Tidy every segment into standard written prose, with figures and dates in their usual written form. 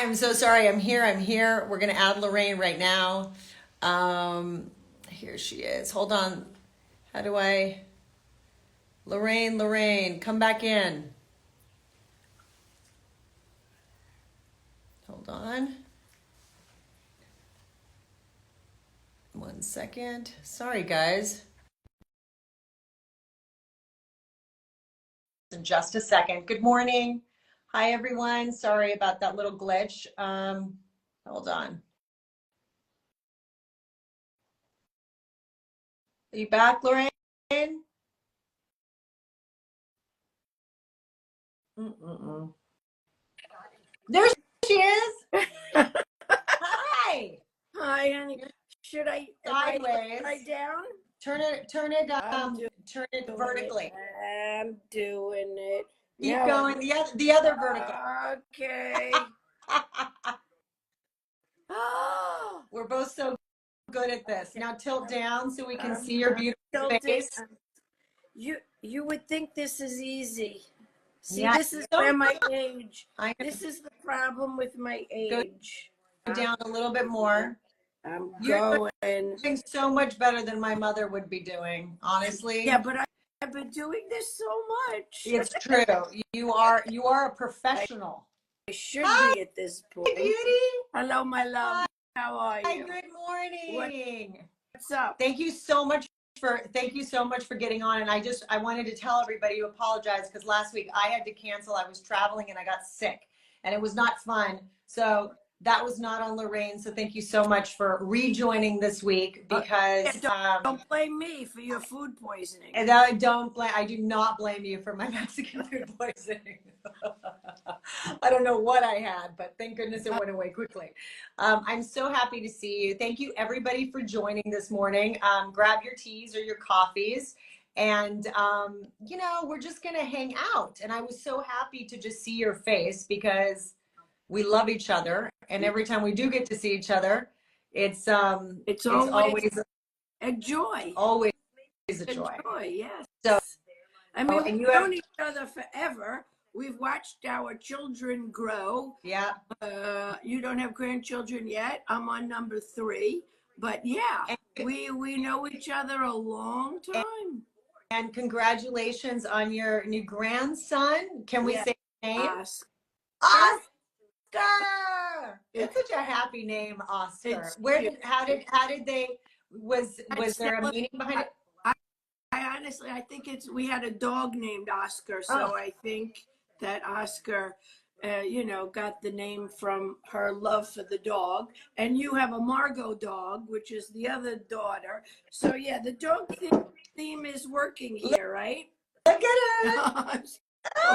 I'm so sorry. I'm here. I'm here. We're going to add Lorraine right now. Here she is. Hold on. How do I? Lorraine, come back in. Hold on. 1 second. Sorry, guys. In just a second. Good morning. Hi, everyone. Sorry about that little glitch. Hold on. Are you back, Lorraine? Mm-mm-mm. There she is. Hi. Hi, honey. Am I Sideways. upside down? Turn it, I'm turn it doing it. vertically. I'm doing it. Keep Now, going. The other vertical. okay. Oh, We're both so good at this. Now tilt down so we can see your I'm beautiful tilted. face. You would think this is easy. See, Yeah. this is So where my age. I This is the problem with my go age. down a little bit more. I'm You're going. doing so much better than my mother would be doing, Yeah, honestly. but I've been doing this so much. It's true. You are a I professional. should Hi, be at this point. beauty. Hello, my love. How are Hi, you? good morning. What's up? Thank you so much for getting on. And I wanted to tell everybody to apologize because last week I had to cancel. I was traveling and I got sick and it was not fun. So that was not on Lorraine. So thank you so much for rejoining this week Yeah, because don't blame me for your food poisoning. and I do not blame you for my Mexican food poisoning. I don't know what I had, but thank goodness it went away quickly. I'm so happy to see you. Thank you everybody for joining this morning. Grab your teas or your coffees and we're just gonna hang out. And I was so happy to just see your face because we love each other. And every time we do get to see each other, it's It's it's always a joy. always a A joy. joy, yes. So, I mean, and we've you have, known each other forever. We've watched our children grow. yeah. You don't have grandchildren yet. I'm on number 3. But yeah, And, we know each other a long time. and congratulations on your new grandson. Can we Yeah. say his name? Oscar. Oscar. It's such a happy name, Oscar. It's cute. How did they, was there a meaning behind it? I honestly, I think we had a dog named Oscar, Oh, so I think that Oscar, got the name from her love for the dog. And you have a Margot dog, which is the other daughter. So yeah, the dog theme is working look, here, right? look at her. So,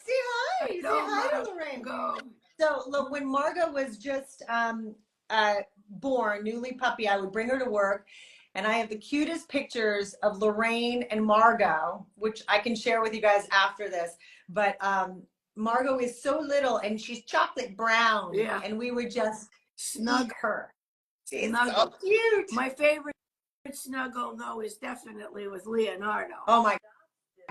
Say hi. Say hello, hi to Lorraine. Margot. So look, when Margot was just born, newly puppy, I would bring her to work. And I have the cutest pictures of Lorraine and Margot, which I can share with you guys after this. But Margot is so little and she's chocolate brown. Yeah, And we would just eat snuggle, her. She's so snuggle. cute. My favorite snuggle, though, is definitely with Leonardo. Oh my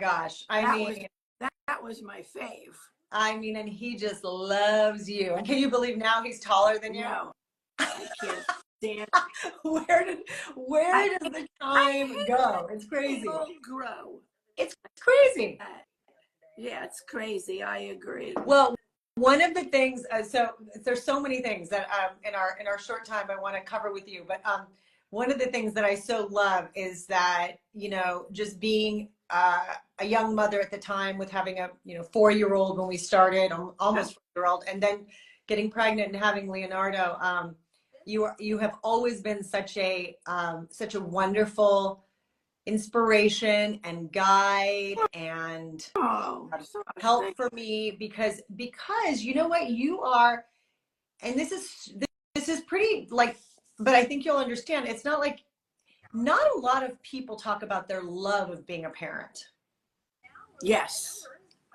gosh. That was my fave. And he just loves you. And can you believe now he's taller than you? No, I can't stand. Where does the time go? It's crazy. People grow. It's crazy. Yeah, it's crazy. I agree. Well, one of the things, so there's so many things that in our short time I want to cover with you, but one of the things that I so love is that just being a young mother at the time with having a 4-year-old when we started, almost 4-year-old, and then getting pregnant and having Leonardo. You have always been such a wonderful inspiration and guide and help for me because you know what you are, and this is pretty but I think you'll understand. It's not a lot of people talk about their love of being a parent. Yes.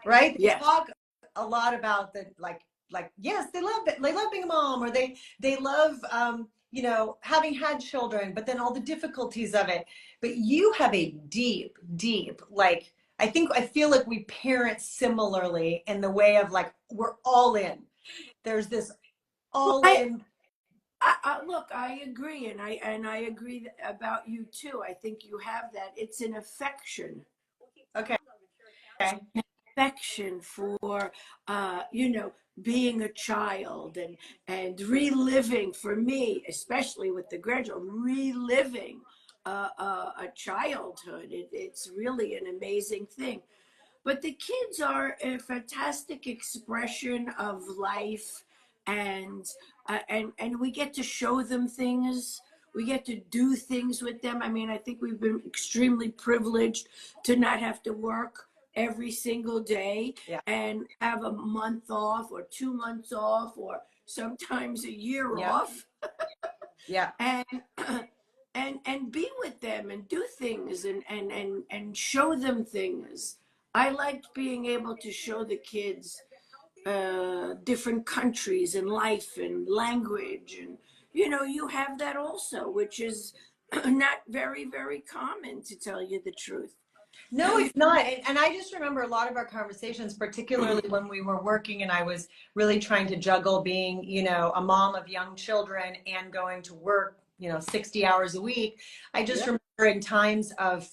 Right? They Yes. talk a lot about the yes, they love it. They love being a mom, or they love having had children, but then all the difficulties of it. But you have a deep, deep, I feel like we parent similarly in the way of we're all in. there's this Well, all in. look, I agree, and I agree about you too. I think you have that. It's an affection. Okay. Okay. Affection for being a child and reliving, for me especially with the grandchildren, reliving a childhood. It's really an amazing thing. But the kids are a fantastic expression of life, and and we get to show them things. We get to do things with them. I mean, I think we've been extremely privileged to not have to work every single day Yeah. and have a month off or 2 months off or sometimes a year Yeah. off, Yeah. and and be with them and do things and show them things. I liked being able to show the kids different countries and life and language, and you have that also, which is not very common, to tell you the truth. No, it's not. And I just remember a lot of our conversations, particularly when we were working and I was really trying to juggle being, a mom of young children and going to work, 60 hours a week. I just Yep. remember in times of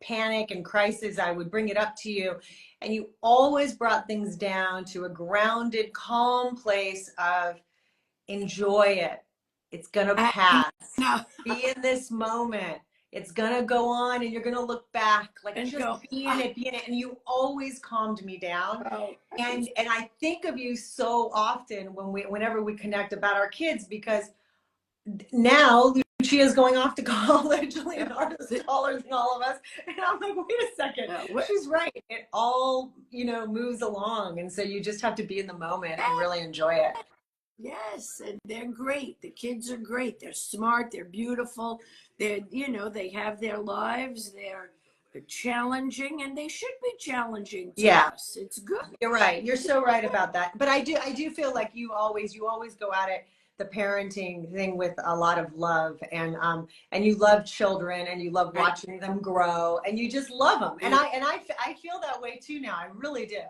panic and crisis, I would bring it up to you, and you always brought things down to a grounded, calm place of enjoy it. It's going to And pass. now Be in this moment. It's gonna go on, and you're gonna look back, like and just go, be in it. And you always calmed me down. oh, And I think of you so often whenever we connect about our kids, because now Lucia's going off to college. Leonardo's taller than all of us, and I'm like, wait a second, she's right. It all moves along, and so you just have to be in the moment and really enjoy it. yes, and they're great. The kids are great. They're smart. They're beautiful. They have their lives. They're challenging, and they should be challenging to Yeah. us. It's good. You're right. You're so right about that. But I do feel like you always go at it, the parenting thing, with a lot of love, and you love children, and you love watching them grow, and you just love them. And I feel that way too now. I really do.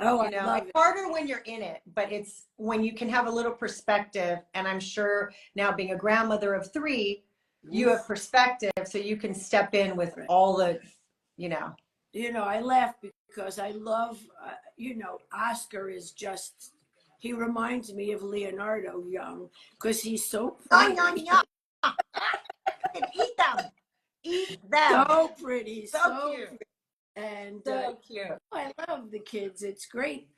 Oh, I love It's it. harder when you're in it, but it's when you can have a little perspective. And I'm sure now, being a grandmother of three, you have perspective, so you can step in with all the, I laugh because I love, Oscar is just, he reminds me of Leonardo young because he's so Yum, pretty. yum, yum. Eat them. Eat them. So pretty, So so cute. pretty. And So cute. I love the kids. It's great.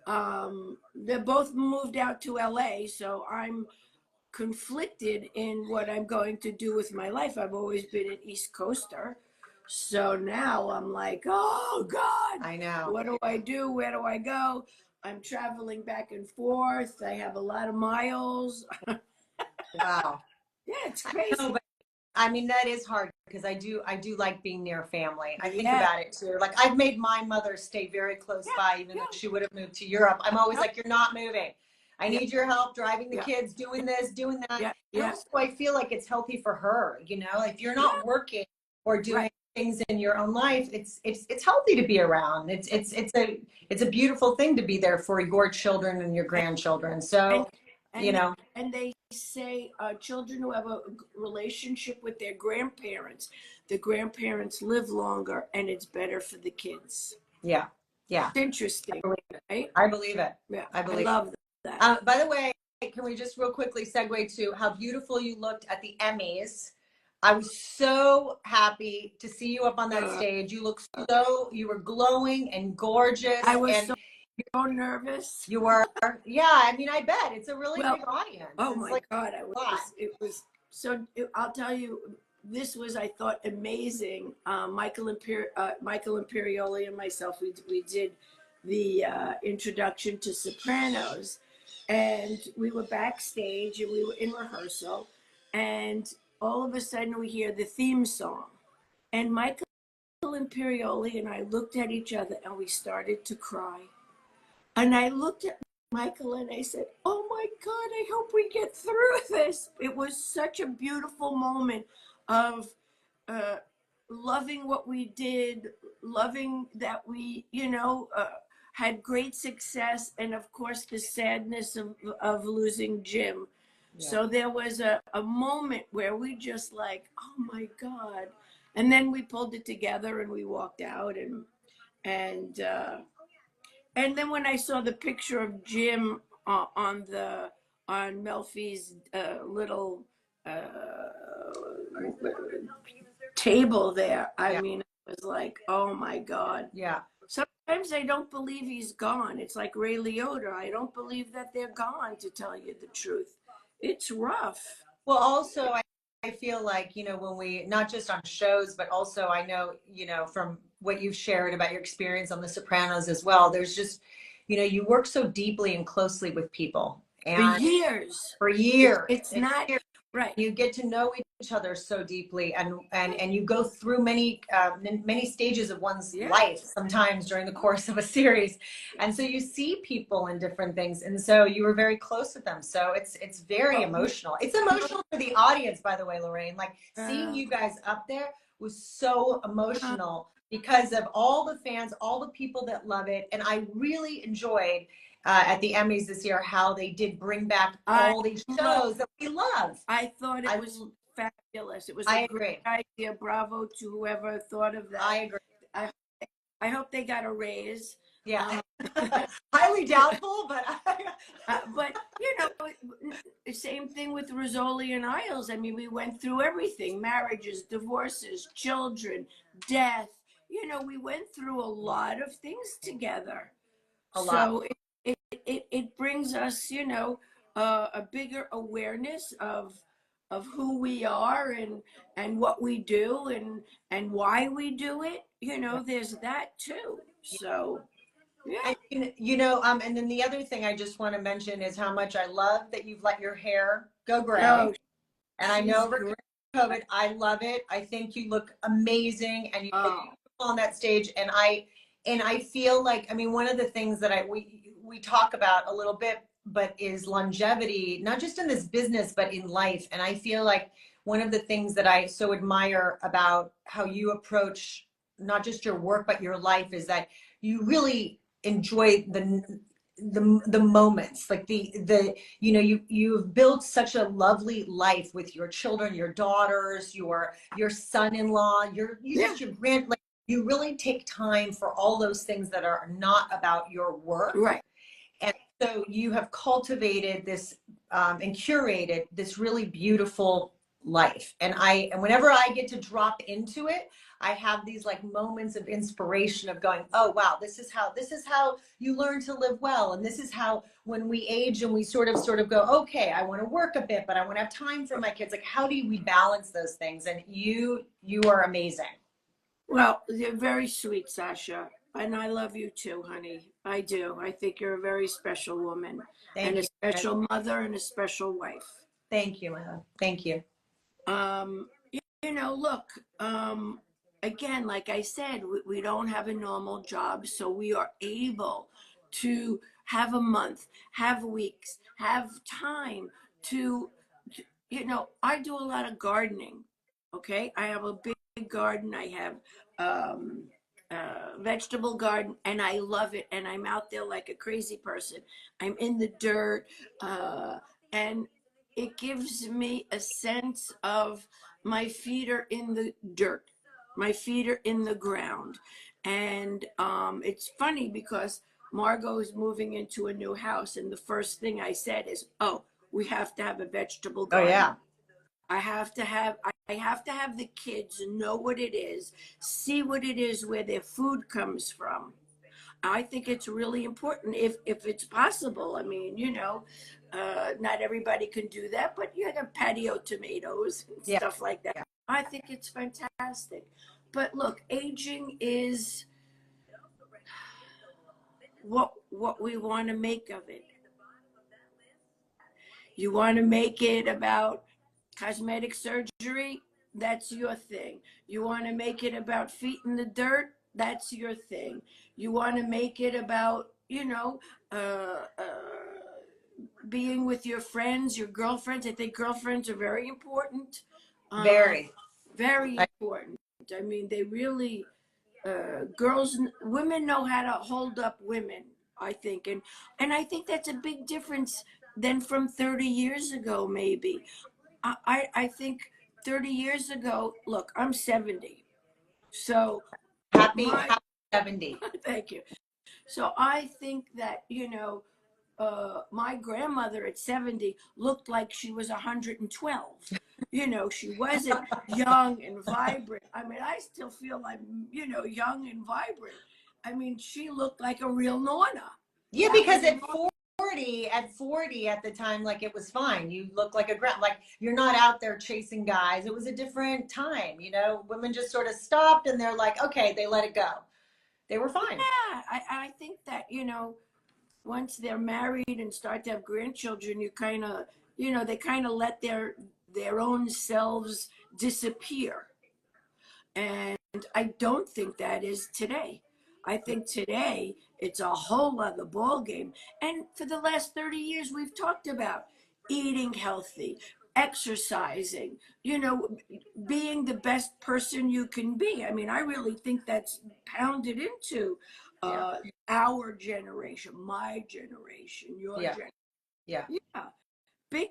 They both moved out to LA, so I'm conflicted in what I'm going to do with my life. I've always been an East Coaster. So now I'm like, oh God, I know. what do I do? Where do I go? I'm traveling back and forth. I have a lot of miles. Wow. Yeah, it's I crazy. know, but I mean, that is hard, because I do like being near family. I think Yeah. about it too. Like, I've made my mother stay very close by, even though she would have moved to Europe. I'm always like, you're not moving. I Yeah. need your help driving the Yeah. kids, doing this, doing that. Yeah. And Yeah. also, I feel like it's healthy for her. If you're Yeah. not working or doing Right. things in your own life, it's healthy to be around. It's a beautiful thing to be there for your children and your grandchildren. And So, you and know, and they say children who have a relationship with their grandparents, the grandparents live longer, and it's better for the kids. yeah, yeah. It's interesting, right? I believe it. Yeah, I I believe it. love that. By the way, can we just real quickly segue to how beautiful you looked at the Emmys? I was so happy to see you up on that stage. You were glowing and gorgeous. I was And so nervous. you were, yeah, I mean, I bet it's a really Well, big audience. oh It's my like God, a lot. it was so. I'll tell you, this was, I thought, amazing. Michael Imperioli and myself, we did the introduction to Sopranos, and we were backstage and we were in rehearsal, and all of a sudden we hear the theme song, and Michael Imperioli and I looked at each other and we started to cry. And I looked at Michael and I said, oh my God, I hope we get through this. It was such a beautiful moment of loving what we did, loving that we, had great success, and of course the sadness of losing Jim. Yeah. So there was a moment where we just like, oh my God. And then we pulled it together and we walked out, and then when I saw the picture of Jim on Melfi's little table there, I Yeah. mean, it was like, oh my God. Yeah. Sometimes I don't believe he's gone. It's like Ray Liotta. I don't believe that they're gone, to tell you the truth. It's rough. Well, also, I feel like, when we, not just on shows, but also I know, from what you've shared about your experience on The Sopranos as well, there's just, you work so deeply and closely with people For and years. for years. It's not right. You get to know each other so deeply, and you go through many many stages of one's Yeah. life sometimes during the course of a series, and so you see people in different things, and so you were very close with them. So it's very emotional. It's emotional for the audience, by the way, Lorraine. Like seeing you guys up there was so emotional because of all the fans, all the people that love it, and I really enjoyed at the Emmys this year how they did bring back all these shows that we love. I thought it was fabulous. It was I a agree. great idea. Bravo to whoever thought of that. I agree. I hope they got a raise. Yeah. Highly doubtful, but but same thing with Rizzoli and Isles. I mean, we went through everything: marriages, divorces, children, death. We went through a lot of things together. A lot. So it brings us, a bigger awareness of who we are and what we do and why we do it. There's that too. So yeah. And then the other thing I just want to mention is how much I love that you've let your hair go gray. Oh, and I know over COVID, I love it. I think you look amazing, and you look beautiful on that stage. And I feel like, I mean, one of the things that we talk about a little bit, but is longevity, not just in this business, but in life. And I feel like one of the things that I so admire about how you approach not just your work, but your life is that you really enjoy the moments, like you've built such a lovely life with your children, your daughters, your son-in-law, just your like you really take time for all those things that are not about your work. Right. And so you have cultivated this and curated this really beautiful life. And whenever I get to drop into it, I have these like moments of inspiration of going, oh wow, this is how you learn to live well. And this is how when we age and we sort of go, okay, I want to work a bit, but I want to have time for my kids. Like, how do we balance those things? And you are amazing. Well, you're very sweet, Sasha. And I love you too, honey. I do. I think you're a very special woman. Thank you. A special mother and a special wife. Thank you, Anna. Thank you. Look, again, like I said, we don't have a normal job, so we are able to have a month, have weeks, have time to I do a lot of gardening. Okay. I have a big garden. I have, vegetable garden, and I love it. And I'm out there like a crazy person. I'm in the dirt, and it gives me a sense of my feet are in the dirt, my feet are in the ground. And it's funny because Margot is moving into a new house, and the first thing I said is, "Oh, we have to have a vegetable garden." Oh yeah. I have to have the kids know what it is, see what it is, where their food comes from. I think it's really important if it's possible. I mean, not everybody can do that, but you have patio tomatoes and stuff like that. Yeah. I think it's fantastic. But look, aging is what we want to make of it. You want to make it about cosmetic surgery, that's your thing. You want to make it about feet in the dirt, that's your thing. You want to make it about, being with your friends, your girlfriends. I think girlfriends are very important. Very Very important. I mean, they really, women know how to hold up women, I think, and I think that's a big difference than from 30 years ago, maybe. I think 30 years ago, look, I'm 70, so my Happy 70. thank you. So I think that, my grandmother at 70 looked like she was 112. She wasn't young and vibrant. I mean, I still feel I'm, young and vibrant. I mean, she looked like a real Nonna. Yeah, That because was at Nonna. 40 at the time, like it was fine. You look like a grand, like you're not out there chasing guys. It was a different time, women just sort of stopped and they're like, okay, they let it go. They were fine. Yeah, I think that, once they're married and start to have grandchildren, you kind of, they kind of let their own selves disappear. And I don't think that is today. I think today it's a whole other ball game. And for the last 30 years, we've talked about eating healthy, exercising, being the best person you can be. I mean, I really think that's pounded into Yeah. our generation, my generation, your Yeah. generation. Yeah. Yeah. Big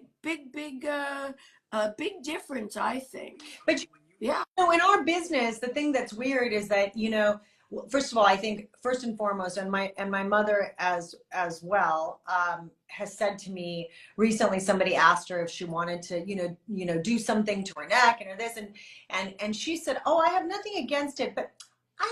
difference, I think. But Yeah. in our business, the thing that's weird is that, first of all, I think first and foremost, and my mother as well, has said to me recently, somebody asked her if she wanted to, do something to her neck and this, and she said, oh, I have nothing against it, but I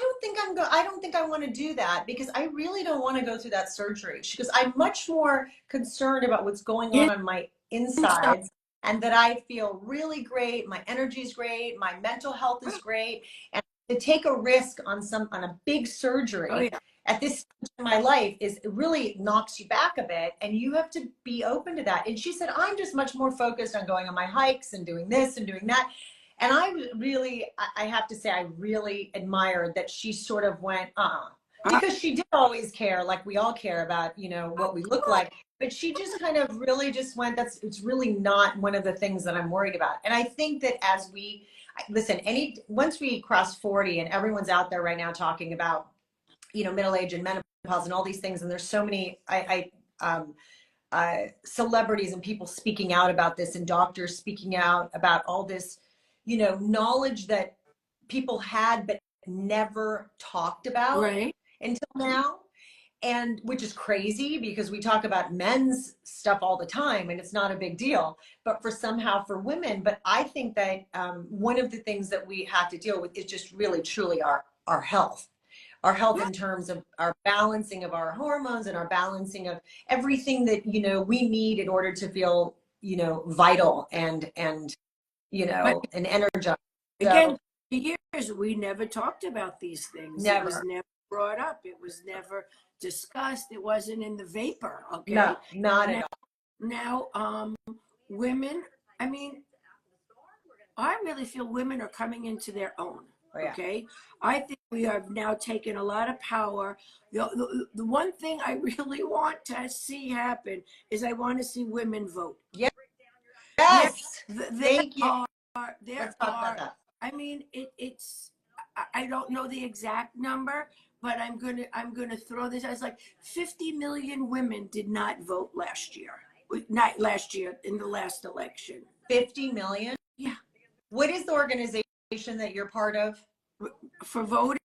don't think I want to do that because I really don't want to go through that surgery. She goes, I'm much more concerned about what's going on my insides, and that I feel really great. My energy's great. My mental health is great. And to take a risk on a big surgery Oh, yeah. at this stage in my life it really knocks you back a bit, and you have to be open to that. And she said, I'm just much more focused on going on my hikes and doing this and doing that. And I have to say, I really admired that she sort of went, because she did always care, like we all care about, what we look like. But she just kind of really just went, it's really not one of the things that I'm worried about. And I think that as listen, once we cross 40 and everyone's out there right now talking about, middle age and menopause and all these things. And there's so many, celebrities and people speaking out about this, and doctors speaking out about all this, knowledge that people had but never talked about Right. until now. And which is crazy because we talk about men's stuff all the time and it's not a big deal, but for women. But I think that one of the things that we have to deal with is just really truly our health. Our health in terms of our balancing of our hormones and our balancing of everything that we need in order to feel vital and But and energized. again, So for years we never talked about these things. It was never. never brought up. It was never discussed. It wasn't in the vapor. Okay. No, not at all. Now, women. I mean, I really feel women are coming into their own. Oh, yeah. Okay. I think we have now taken a lot of power. The one thing I really want to see happen is I want to see women vote. Yes. Yes. Thank you. There Let's talk about are, that. I mean, I don't know the exact number, but I'm gonna throw this. It's like 50 million women did not vote last year. Not last year, in the last election. 50 million? Yeah. What is the organization that you're part of? For voting?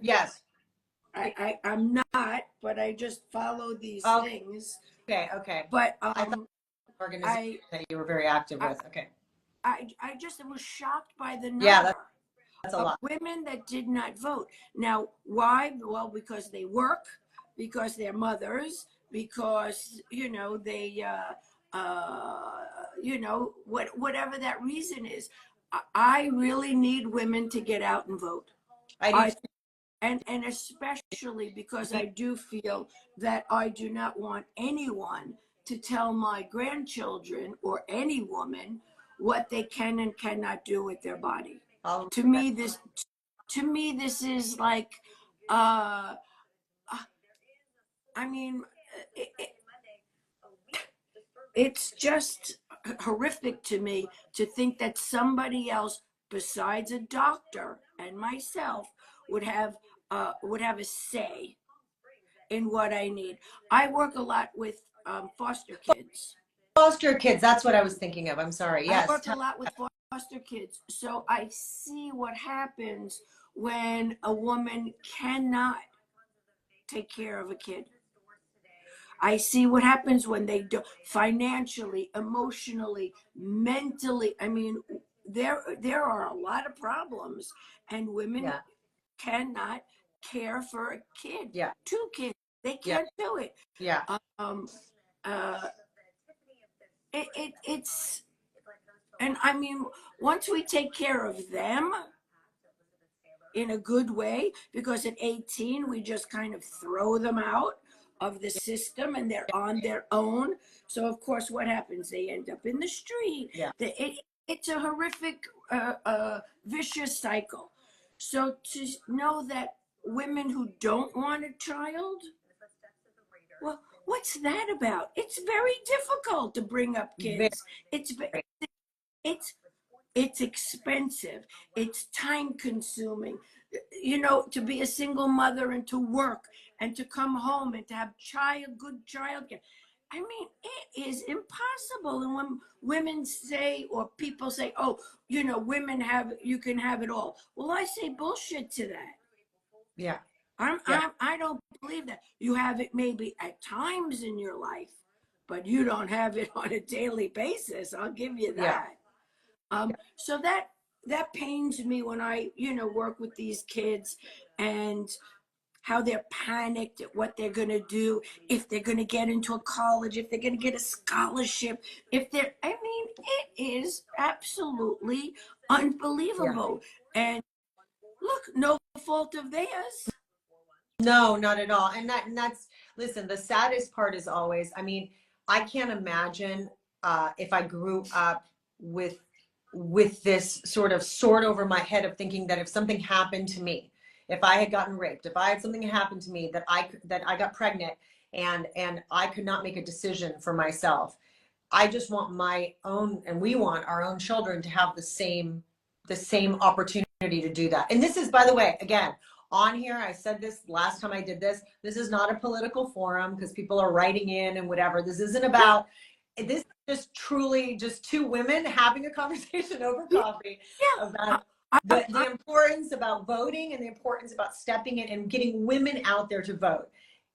Yes. I'm not, but I just follow these things. Okay. But I thought the organization that you were very active with. Okay. I just was shocked by the number. Yeah, that's a of lot. women that did not vote. Now, why? Well, because they work, because they're mothers, because they, whatever that reason is. I really need women to get out and vote. I do. And especially because I do feel that I do not want anyone to tell my grandchildren or any woman what they can and cannot do with their body. To me, this is like, I mean, it's just horrific to me to think that somebody else besides a doctor and myself would have a say in what I need. I work a lot with foster kids. Foster kids, that's what I was thinking of. I'm sorry. I Yes. work a lot with foster kids, so I see what happens when a woman cannot take care of a kid. I see what happens when they do, financially, emotionally, mentally. I mean, there are a lot of problems, and women Yeah. cannot care for a kid, Yeah. two kids. They Yeah. can't do it. Yeah. Um, uh, it's, and I mean, once we take care of them in a good way, because at 18 we just kind of throw them out of the system and they're on their own. So of course what happens, they end up in the street. Yeah. It's a horrific vicious cycle. So to know that women who don't want a child, well, what's that about? It's very difficult to bring up Very. kids. It's it's expensive. It's time consuming. You know, to be a single mother and to work and to come home and to have good child care. I mean, it is impossible. And when women say, or people say, oh, you know, you can have it all. Well, I say bullshit to that. Yeah. I don't believe that. You have it maybe at times in your life, but you don't have it on a daily basis. I'll give you that. So that pains me when I, you know, work with these kids and how they're panicked at what they're going to do, if they're going to get into a college, if they're going to get a scholarship, I mean, it is absolutely unbelievable. Yeah. And look, no fault of theirs. No, not at all. And that's, listen, the saddest part is always, I mean, I can't imagine if I grew up with this sort of sword over my head of thinking that if something happened to me, if I had gotten raped, if I had something happen to me, that I got pregnant and I could not make a decision for myself. I just want my own, and we want our own children to have the same opportunity to do that. And this is, by the way, again, on here, I said this last time I did this, this is not a political forum because people are writing in and whatever. This isn't about, this is just truly just two women having a conversation over coffee about the importance about voting and the importance about stepping in and getting women out there to vote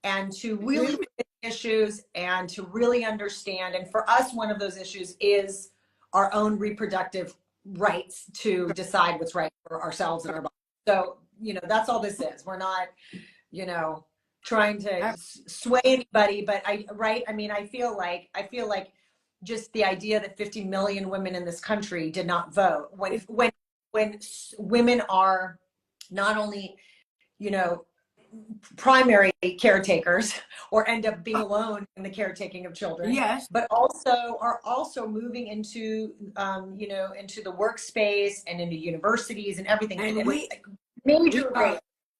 and to really look at issues and to really understand. And for us, one of those issues is our own reproductive rights to decide what's right for ourselves and our bodies. So, you know, that's all this is. We're not, you know, trying to sway anybody, but I mean, I feel like just the idea that 50 million women in this country did not vote when women are not only, you know, primary caretakers or end up being alone in the caretaking of children, yes, but also are also moving into, you know, into the workspace and into universities and everything. And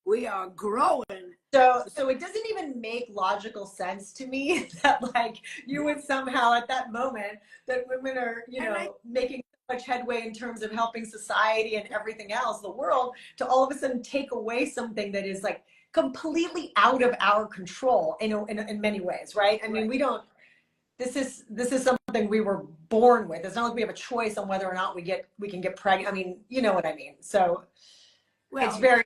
we are growing. So it doesn't even make logical sense to me that like you would somehow at that moment that women are, you know, making so much headway in terms of helping society and everything else, the world, to all of a sudden take away something that is like completely out of our control in many ways, right? I mean, we don't, this is something we were born with. It's not like we have a choice on whether or not we can get pregnant. I mean, you know what I mean? So well, it's very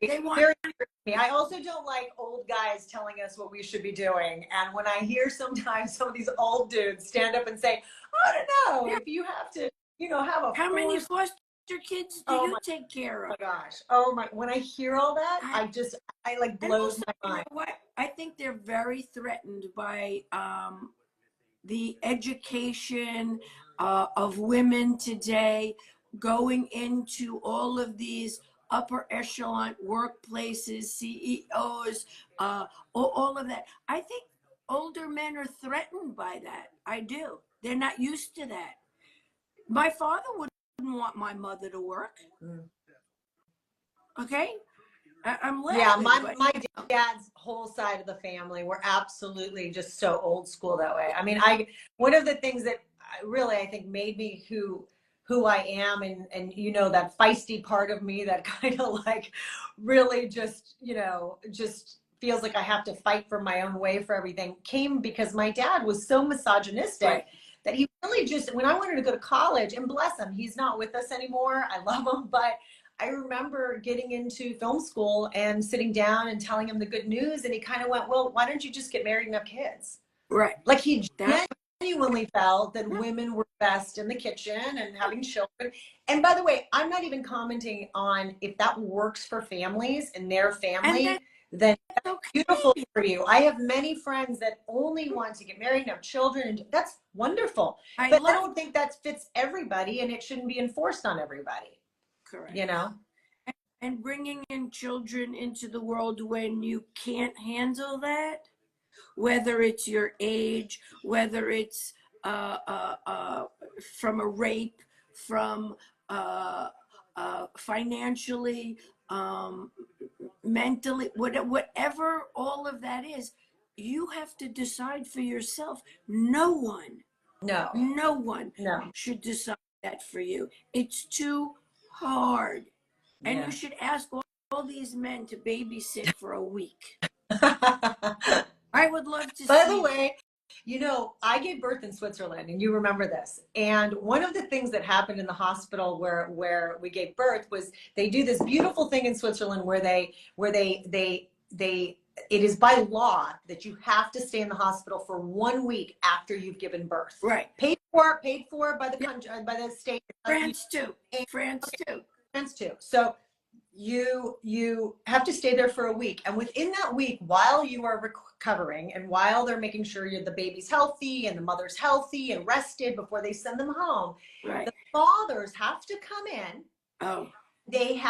me. I also don't like old guys telling us what we should be doing. And when I hear sometimes some of these old dudes stand up and say, I don't know, if you have to, you know, have a how many foster kids do you take care of? Oh my gosh. Oh my, when I hear all that, I like blows my mind. You know what? I think they're very threatened by the education of women today, going into all of these upper echelon workplaces, CEOs, all of that. I think older men are threatened by that. I do. They're not used to that. My father wouldn't want my mother to work. Okay? I'm laughing. Yeah, my dad's whole side of the family were absolutely just so old school that way. I mean, one of the things that really I think made me who who I am, and you know, that feisty part of me that kind of like really just, you know, just feels like I have to fight for my own way for everything, came because my dad was so misogynistic. Right. That he really just, when I wanted to go to college, and bless him, he's not with us anymore. I love him, but I remember getting into film school and sitting down and telling him the good news, and he kind of went, "Well, why don't you just get married and have kids?" Right. Like he That, genuinely felt that yeah. women were best in the kitchen and having children. And by the way, I'm not even commenting on if that works for families and their And family, that's then beautiful okay. for you. I have many friends that only want to get married and have children, and that's wonderful. I But I love, don't think that fits everybody, and it shouldn't be enforced on everybody, correct. you know? And bringing in children into the world when you can't handle that, whether it's your age, whether it's from a rape, from financially, um, mentally, whatever all of that is, you have to decide for yourself. No, No one no. should decide that for you. It's too hard. And you Yeah. should ask all these men to babysit for a week. I would love to By the see that. way, you know, I gave birth in Switzerland, and you remember this. And one of the things that happened in the hospital where we gave birth was they do this beautiful thing in Switzerland where they it is by law that you have to stay in the hospital for 1 week after you've given birth. Right. Paid for by the Yeah. country, by the state. France too. And France too. France too. So you have to stay there for a week, and within that week, while you are recovering and while they're making sure the baby's healthy and the mother's healthy and rested before they send them home, Right. the fathers have to come in. Oh. They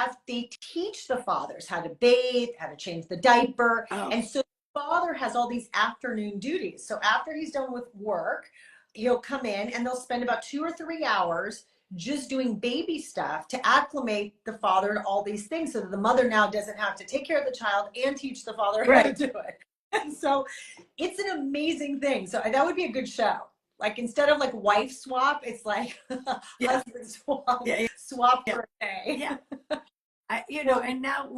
teach the fathers how to bathe, how to change the diaper, Oh. and so the father has all these afternoon duties. So after he's done with work, he'll come in and they'll spend about 2 or 3 hours just doing baby stuff to acclimate the father to all these things, so that the mother now doesn't have to take care of the child and teach the father how to do it. And so it's an amazing thing. So that would be a good show. Like, instead of like wife swap, it's like Yeah. husband swap, Yeah. swap Yeah. for a day. Yeah. And now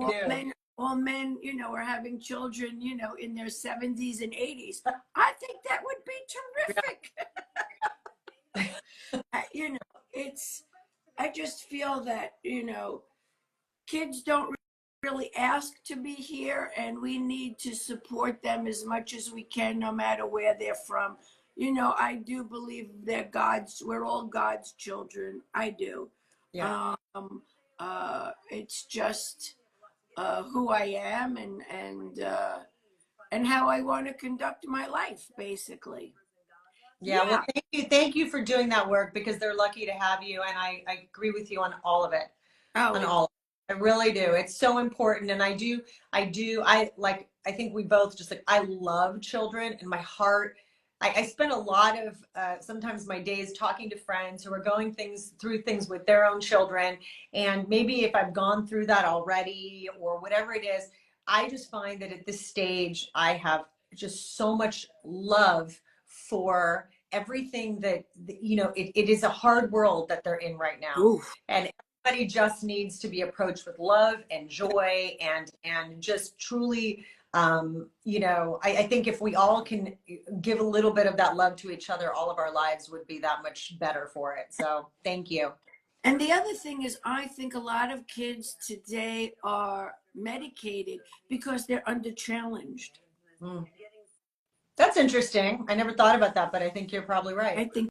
all men, are having children, in their 70s and 80s. I think that would be terrific. I just feel that, kids don't really ask to be here, and we need to support them as much as we can, no matter where they're from. I do believe we're all God's children. I do. Yeah. It's just who I am, and how I want to conduct my life, basically. Yeah, well, thank you for doing that work, because they're lucky to have you, and I agree with you on all of it. On all of it. I really do. It's so important, and I think we both just, like, I love children, and my heart, I spend a lot of sometimes my days talking to friends who are going through things with their own children, and maybe if I've gone through that already or whatever it is, I just find that at this stage I have just so much love for everything that, it is a hard world that they're in right now. Oof. And everybody just needs to be approached with love and joy, and just truly, I think if we all can give a little bit of that love to each other, all of our lives would be that much better for it. So thank you. And the other thing is, I think a lot of kids today are medicated because they're under challenged. Mm. That's interesting. I never thought about that, but I think you're probably right. I think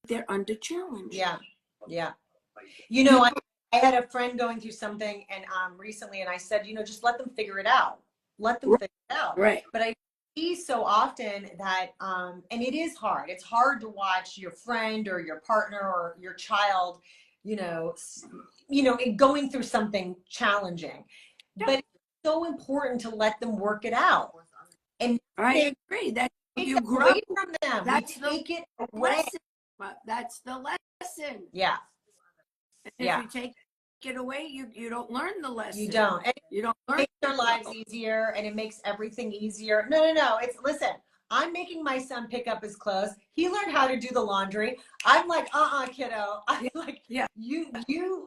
they're under challenged. Yeah. Yeah. I had a friend going through something, and recently, and I said, just let them figure it out. Let them figure it out. Right. But I see so often that, and it is hard. It's hard to watch your friend or your partner or your child, going through something challenging. Yeah. But it's so important to let them work it out. And I agree that you grow away from them. That's we take it away. Lesson. That's the lesson. Yeah. And if you take it away, you don't learn the lesson. You don't. And you don't learn. It makes their lives easier, and it makes everything easier. No. Listen, I'm making my son pick up his clothes. He learned how to do the laundry. I'm like, kiddo. I'm like, Yeah.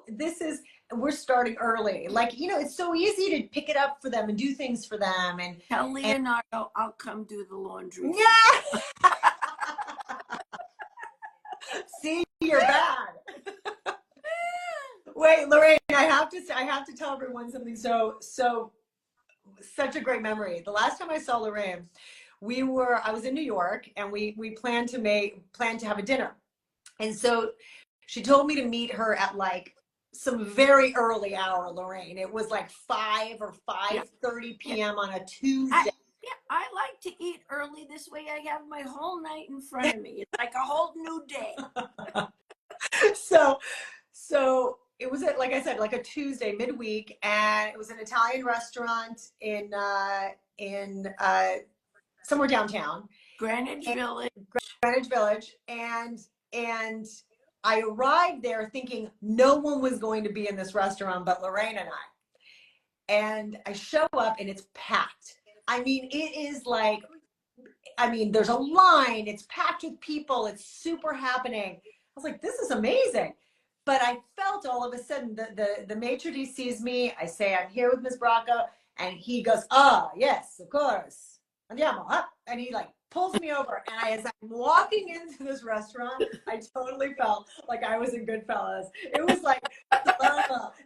this is, we're starting early. Like, you know, it's so easy to pick it up for them and do things for them. And Tell Leonardo I'll come do the laundry. yeah. See, you're bad. Wait, Lorraine, I have to tell everyone something such a great memory. The last time I saw Lorraine, I was in New York, and we planned to have a dinner. And so she told me to meet her at like some very early hour, Lorraine. It was like 5 or 5:30 p.m. on a Tuesday. I like to eat early. This way I have my whole night in front of me. It's like a whole new day. So it was, like I said, like a Tuesday midweek, and it was an Italian restaurant in somewhere downtown, Greenwich Village. Greenwich Village, and I arrived there thinking no one was going to be in this restaurant but Lorraine and I. And I show up and it's packed. I mean, it is like, there's a line, it's packed with people, it's super happening. I was like, this is amazing. But I felt all of a sudden the maitre d' sees me. I say, I'm here with Ms. Bracco. And he goes, yes, of course. Andiamo, huh? And he like pulls me over. And as I'm walking into this restaurant, I totally felt like I was in Goodfellas. It was like,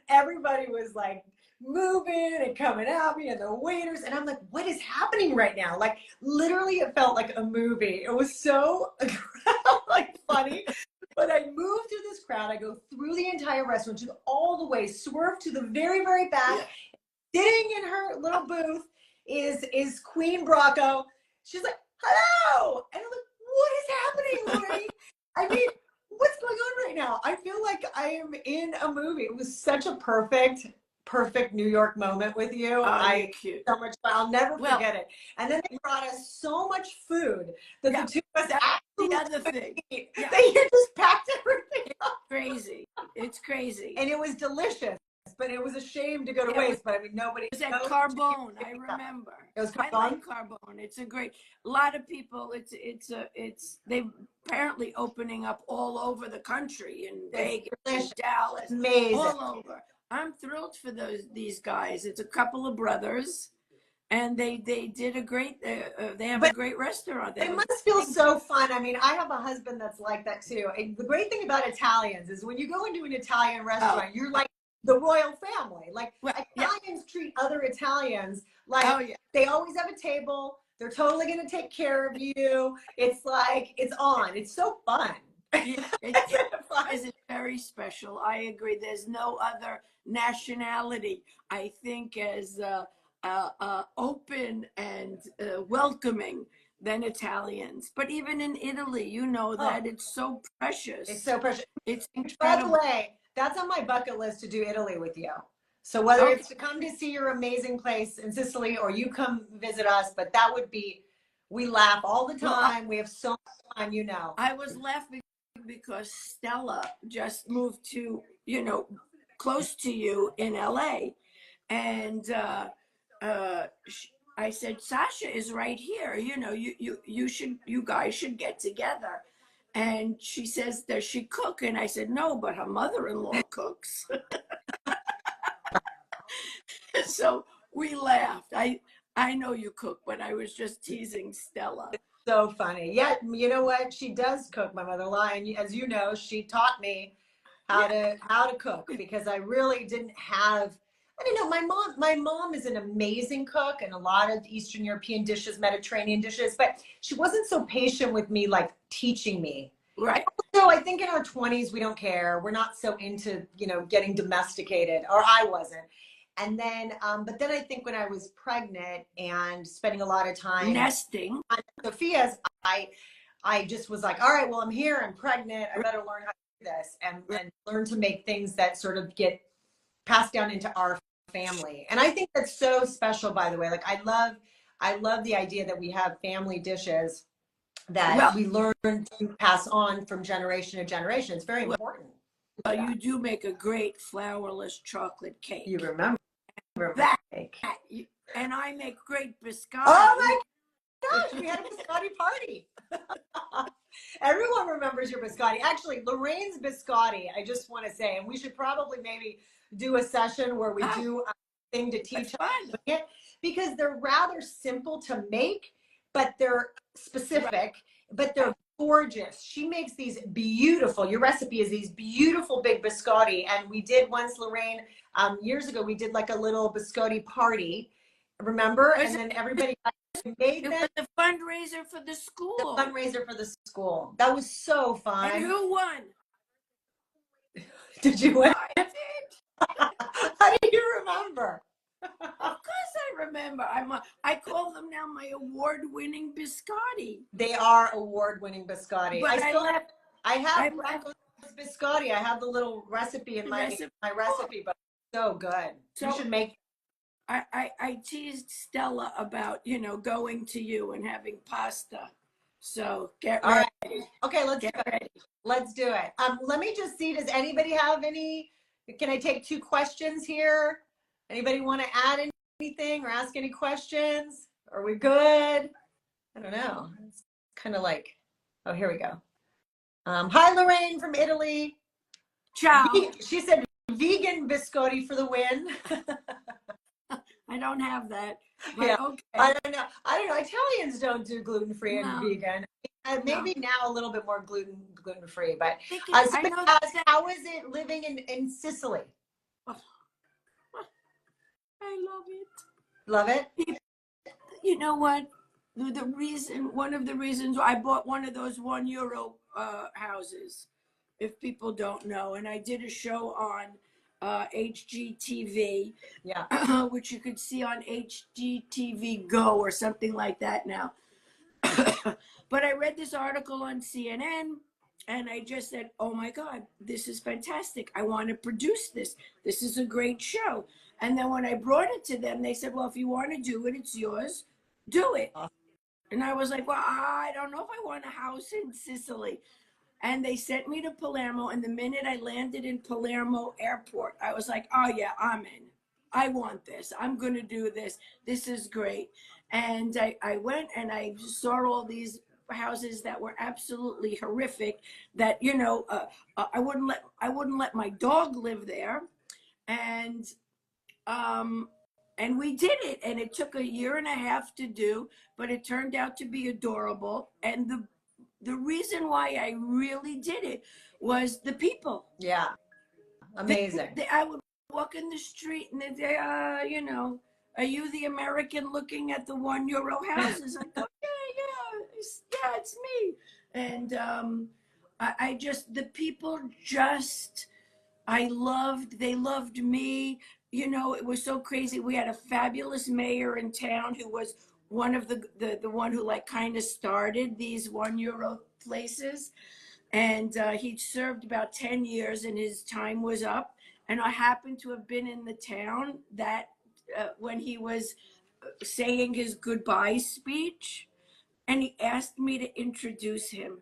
everybody was like moving and coming at me, and the waiters. And I'm like, what is happening right now? Like, literally, it felt like a movie. It was so like funny. But I move through this crowd. I go through the entire restaurant, to all the way, swerve to the very, very back. Yeah. Sitting in her little booth is Queen Bracco. She's like, hello. And I'm like, what is happening, Lorraine? I mean, what's going on right now? I feel like I am in a movie. It was such a perfect New York moment with you. Cute. So much fun. I'll never forget it. And then they brought us so much food that the two of us the other thing. Yeah. They just packed everything up. Crazy. It's crazy. And it was delicious, but it was a shame to go to waste. But I mean, nobody. It was at Carbone. I remember. It was Carbone. I like Carbone. It's a lot of people. They apparently opening up all over the country, in Vegas, in Dallas, amazing, all over. I'm thrilled for these guys. It's a couple of brothers, and they did a great. They have a great restaurant. It must feel so fun. I mean, I have a husband that's like that too. And the great thing about Italians is when you go into an Italian restaurant, you're like the royal family. Like, Italians treat other Italians like they always have a table. They're totally going to take care of you. It's like, it's on. It's so fun. It's very special. I agree. There's no other nationality, I think, as open and welcoming than Italians. But even in Italy, you know that it's so precious. It's so precious. It's incredible. By the way, that's on my bucket list to do Italy with you. So whether it's to come to see your amazing place in Sicily or you come visit us, but that would be, we laugh all the time. We have so much fun, you know. I was laughing because Stella just moved to, close to you in LA. And I said, Sasha is right here. You guys should get together. And she says, does she cook? And I said, no, but her mother-in-law cooks. So we laughed. I know you cook, but I was just teasing Stella. So funny. Yeah, you know what? She does cook, my mother-in-law, and as you know, she taught me how to cook, because I really didn't have. I don't know. My mom is an amazing cook, and a lot of Eastern European dishes, Mediterranean dishes, but she wasn't so patient with me, like teaching me. Right. So I think in our 20s we don't care. We're not so into getting domesticated, or I wasn't. And then, but then I think when I was pregnant and spending a lot of time nesting on Sophia's, I just was like, all right, well, I'm here, I'm pregnant, I better learn how to do this and learn to make things that sort of get passed down into our family. And I think that's so special, by the way. Like, I love the idea that we have family dishes that we learn to pass on from generation to generation. It's very important. You do make a great flourless chocolate cake. You remember that cake. And I make great biscotti. Oh my gosh, we had a biscotti party. Everyone remembers your biscotti. Actually, Lorraine's biscotti, I just want to say, and we should probably maybe do a session where we do a thing to teach it, because they're rather simple to make, but they're specific, but they're gorgeous. She makes these beautiful, your recipe is these beautiful big biscotti. And we did once, Lorraine, years ago, we did like a little biscotti party, remember? And then everybody made them. It was a fundraiser for the school. The fundraiser for the school. That was so fun. And who won? Did you win? I did. How do you remember? Of course I remember. I call them now my award-winning biscotti. They are award-winning biscotti. But I have biscotti. I have the little recipe in my recipe, but it's so good. So you should make. I teased Stella about, going to you and having pasta. So get ready. Right. Okay, let's do it. Let me just see, does anybody have any, can I take 2 questions here? Anybody want to add anything or ask any questions? Are we good? I don't know. It's kind of like, oh, here we go. Hi, Lorraine from Italy. Ciao. She said vegan biscotti for the win. I don't have that. Yeah. Okay. I don't know. Italians don't do gluten-free and vegan. Maybe now a little bit more gluten-free, but how is it living in Sicily? Oh, I love it. Love it? You know what? One of the reasons I bought one of those €1 houses, if people don't know, and I did a show on HGTV, which you could see on HGTV Go or something like that now. But I read this article on CNN and I just said, oh my God, this is fantastic. I want to produce this. This is a great show. And then when I brought it to them, they said, well, if you want to do it, it's yours. Do it. And I was like, well, I don't know if I want a house in Sicily. And they sent me to Palermo. And the minute I landed in Palermo airport, I was like, oh yeah, I'm in. I want this. I'm going to do this. This is great. And I went and I saw all these houses that were absolutely horrific, that, I wouldn't let my dog live there. And we did it, and it took 1.5 years to do, but it turned out to be adorable. And the reason why I really did it was the people. Yeah, amazing. I would walk in the street and they'd say, are you the American looking at the €1 houses? I go, yeah, it's me. And the people they loved me. It was so crazy. We had a fabulous mayor in town who was one of the one who kind of started these €1 places. And he'd served about 10 years and his time was up. And I happened to have been in the town that when he was saying his goodbye speech, and he asked me to introduce him.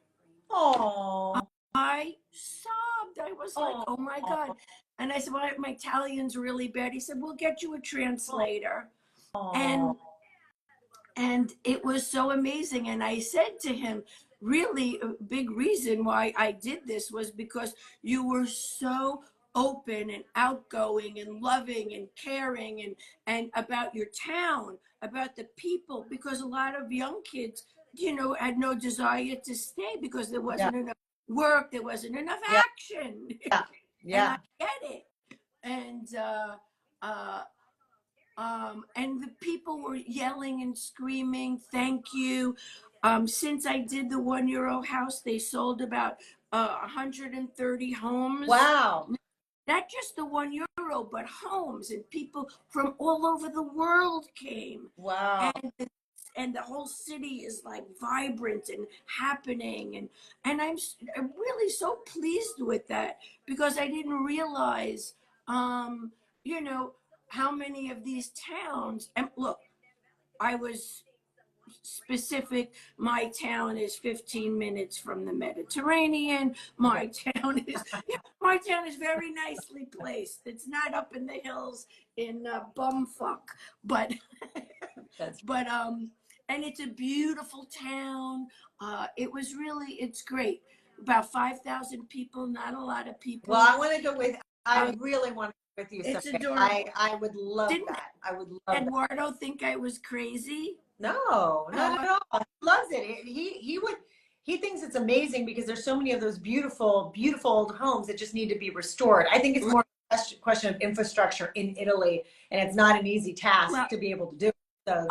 Oh, I sobbed. I was like, oh my God. And I said, well, my Italian's really bad. He said, we'll get you a translator. And it was so amazing. And I said to him, really a big reason why I did this was because you were so open and outgoing and loving and caring and about your town, about the people, because a lot of young kids, had no desire to stay because there wasn't enough work, there wasn't enough action. Yeah. And I get it. And the people were yelling and screaming, thank you. Since I did the €1 house, they sold about 130 homes. Wow. Not just the €1, but homes, and people from all over the world came. Wow. And the whole city is vibrant and happening. And I'm really so pleased with that, because I didn't realize, how many of these towns, and look, I was specific. My town is 15 minutes from the Mediterranean. My town is very nicely placed. It's not up in the hills in bumfuck, but and it's a beautiful town. It was really, it's great. About 5,000 people, not a lot of people. Well, I want to go with, I really want to go with you. It's Someday. adorable. I would love Didn't that. I would love that. Eduardo think I was crazy? No, not at all. He loves it. He thinks it's amazing because there's so many of those beautiful, beautiful old homes that just need to be restored. I think it's more a question of infrastructure in Italy, and it's not an easy task to be able to do. So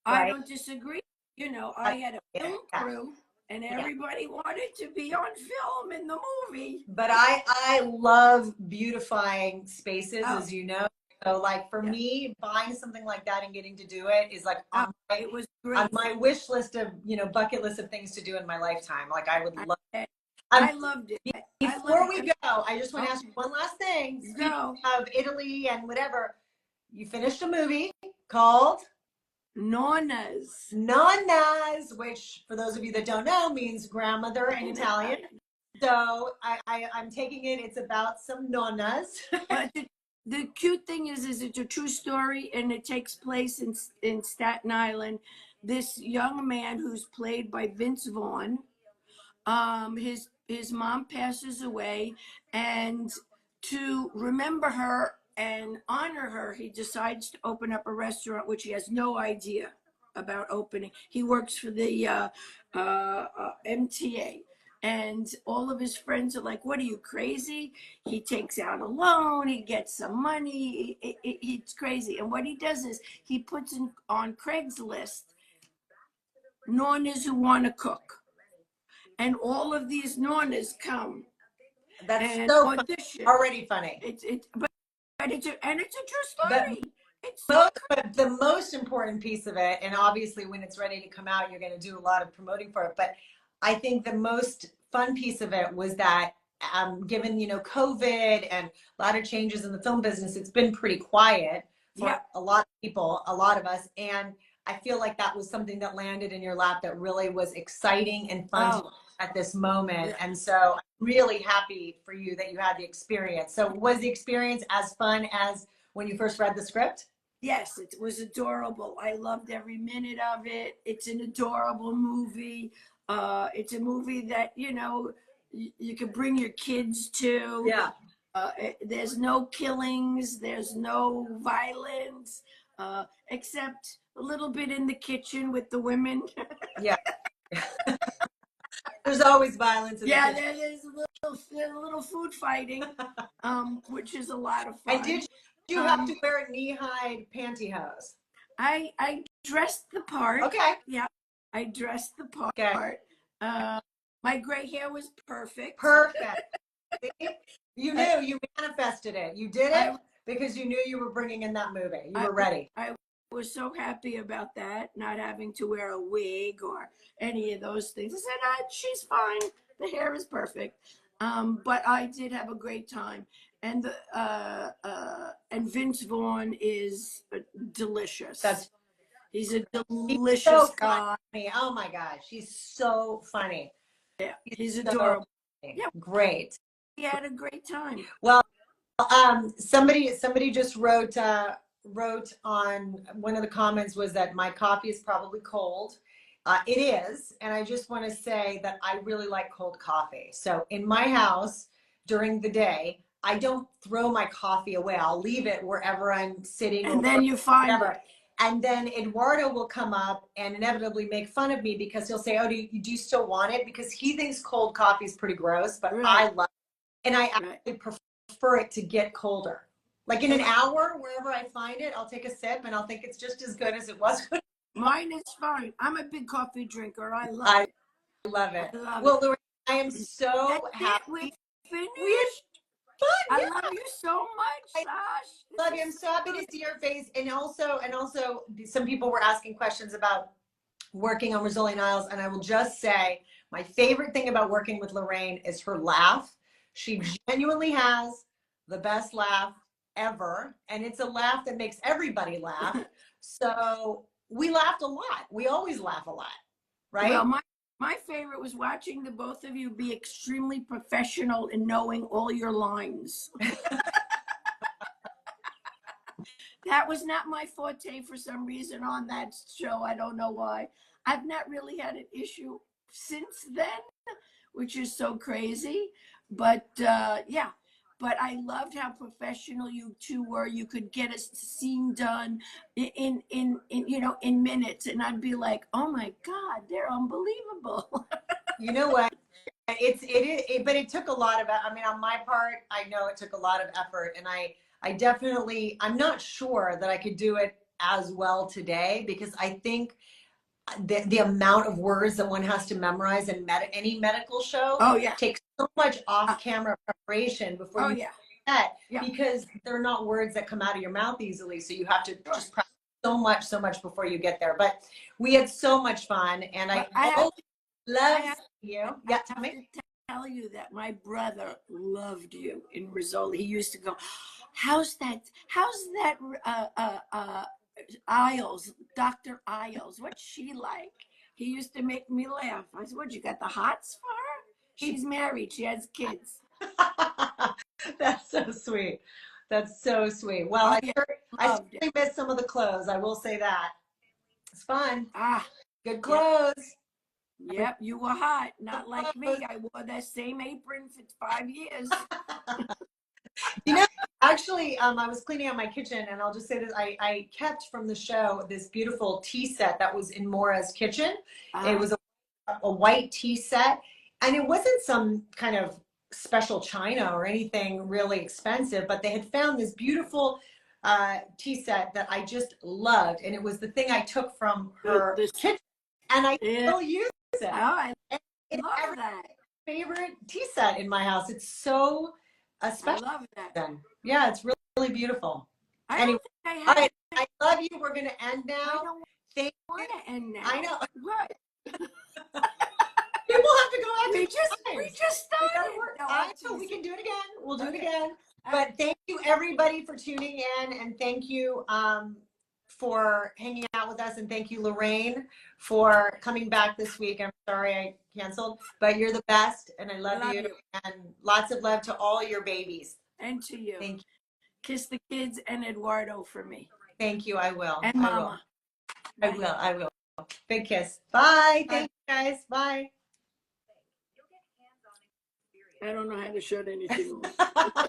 I don't disagree. You know, I had a film crew, and Yeah. everybody wanted to be on film in the movie. But I love beautifying spaces, Oh. as you know. So like for me, buying something like that and getting to do it is like on It was great. on my wish list of, you know, bucket list of things to do in my lifetime. Like I would love it. I loved it. Before we go, I just want to ask you one last thing. Speaking Go. of Italy and whatever, you finished a movie called Nonnas. Nonnas, which for those of you that don't know means grandmother in Italian. So I'm taking it, it's about some nonnas. But the cute thing is it's a true story, and it takes place in Staten Island. This young man who's played by Vince Vaughn, his mom passes away, and to remember her and honor her, he decides to open up a restaurant, which he has no idea about opening. He works for the MTA. And all of his friends are like, what are you, crazy? He takes out a loan, he gets some money, it's crazy. And what he does is he puts on Craigslist nonnas who want to cook. And all of these nonnas come. That's so audition. Already funny. But it's a true story. But the most important piece of it, and obviously when it's ready to come out, you're going to do a lot of promoting for it. But I think the most fun piece of it was that given, you know, COVID and a lot of changes in the film business, it's been pretty quiet for a lot of people, a lot of us. And I feel like that was something that landed in your lap that really was exciting and fun at this moment. And so I'm really happy for you that you had the experience. So was the experience as fun as when you first read the script? Yes, it was adorable. I loved every minute of it. It's an adorable movie. It's a movie that, you know, you could bring your kids to. Yeah. There's no killings. There's no violence, except a little bit in the kitchen with the women. Yeah. There's always violence in the kitchen. There's a little food fighting, which is a lot of fun. And did you have to wear knee-high pantyhose? I dressed the part. Okay. Yeah, I dressed the part. Okay. My gray hair was perfect. Perfect. You knew, you manifested it. You did it because you knew you were bringing in that movie. You were ready. I was so happy about that, not having to wear a wig or any of those things. I said, she's fine. The hair is perfect. But I did have a great time. And and Vince Vaughn is delicious. He's a delicious guy. Funny. Oh my gosh, he's so funny. Yeah, he's adorable. Yeah, great. He had a great time. Well, somebody just wrote on one of the comments was that my coffee is probably cold. It is, and I just want to say that I really like cold coffee. So in my house during the day, I don't throw my coffee away. I'll leave it wherever I'm sitting. And then you find it. And then Eduardo will come up and inevitably make fun of me because he'll say, oh, do you still want it? Because he thinks cold coffee is pretty gross, but I love it. And I actually prefer it to get colder. Like in an hour, wherever I find it, I'll take a sip and I'll think it's just as good as it was. Mine is fine. I'm a big coffee drinker. I love it. I love it. Well, Lorraine, I am so happy. We finished. Fun, I love you so much, Sash. I love you. I'm so happy to see your face. And also some people were asking questions about working on Rizzoli Niles. And I will just say my favorite thing about working with Lorraine is her laugh. She genuinely has the best laugh ever. And it's a laugh that makes everybody laugh. So we laughed a lot. We always laugh a lot, right? Well, my favorite was watching the both of you be extremely professional in knowing all your lines. That was not my forte for some reason on that show. I don't know why. I've not really had an issue since then, which is so crazy. But yeah, but I loved how professional you two were. You could get a scene done in you know, in minutes, and I'd be like, oh my God, they're unbelievable. You know what? But it took a lot of, I mean, on my part, I know it took a lot of effort, and I definitely, I'm not sure that I could do it as well today, because I think the amount of words that one has to memorize in any medical show Oh yeah. takes so much off-camera preparation before Oh you yeah. get, Yeah. because they're not words that come out of your mouth easily. So you have to Sure. just practice so much before you get there. But we had so much fun, and But I always love I you. I Yeah, tell have me. to tell you that my brother loved you in Rizzoli. He used to go, "How's that? How's that? Isles, Dr. Isles. What's she like?" He used to make me laugh. I said, "What? You got the hots for her? She's married. She has kids." That's so sweet. That's so sweet. Well, Oh yeah, I loved it. certainly missed some of the clothes. I will say that. It's fun. Ah, Good yep, clothes. yep. You were hot. Not like Clothes. me. I wore that same apron for 5 years. You know, actually, I was cleaning out my kitchen, and I'll just say this: I kept from the show this beautiful tea set that was in Mora's kitchen. It was a white tea set, and it wasn't some kind of special china or anything really expensive, but they had found this beautiful tea set that I just loved, and it was the thing I took from her This, kitchen, and I yeah. still use it. Oh, I And it's love that. favorite tea set in my house. It's so I special. love that. Then, yeah, it's really, really beautiful. I Anyway, don't think I all have. right, I love you. We're going to end I now. don't Thank want to end now. I know. What? People have to go after We times. just We gotta started. work. No, I I'm know we teasing. can do it again. We'll do it Okay. again. But thank you everybody for tuning in, and thank you for hanging out with us, and thank you Lorraine for coming back this week. I'm sorry I canceled, but you're the best, and I love you. And lots of love to all your babies. And to you. Thank you. Kiss the kids and Eduardo for me. Thank you. I will. And I will. Mama. I Bye. will. I will. Big kiss. Bye. Bye. Thank you guys. Bye. I don't know how to shut anything off.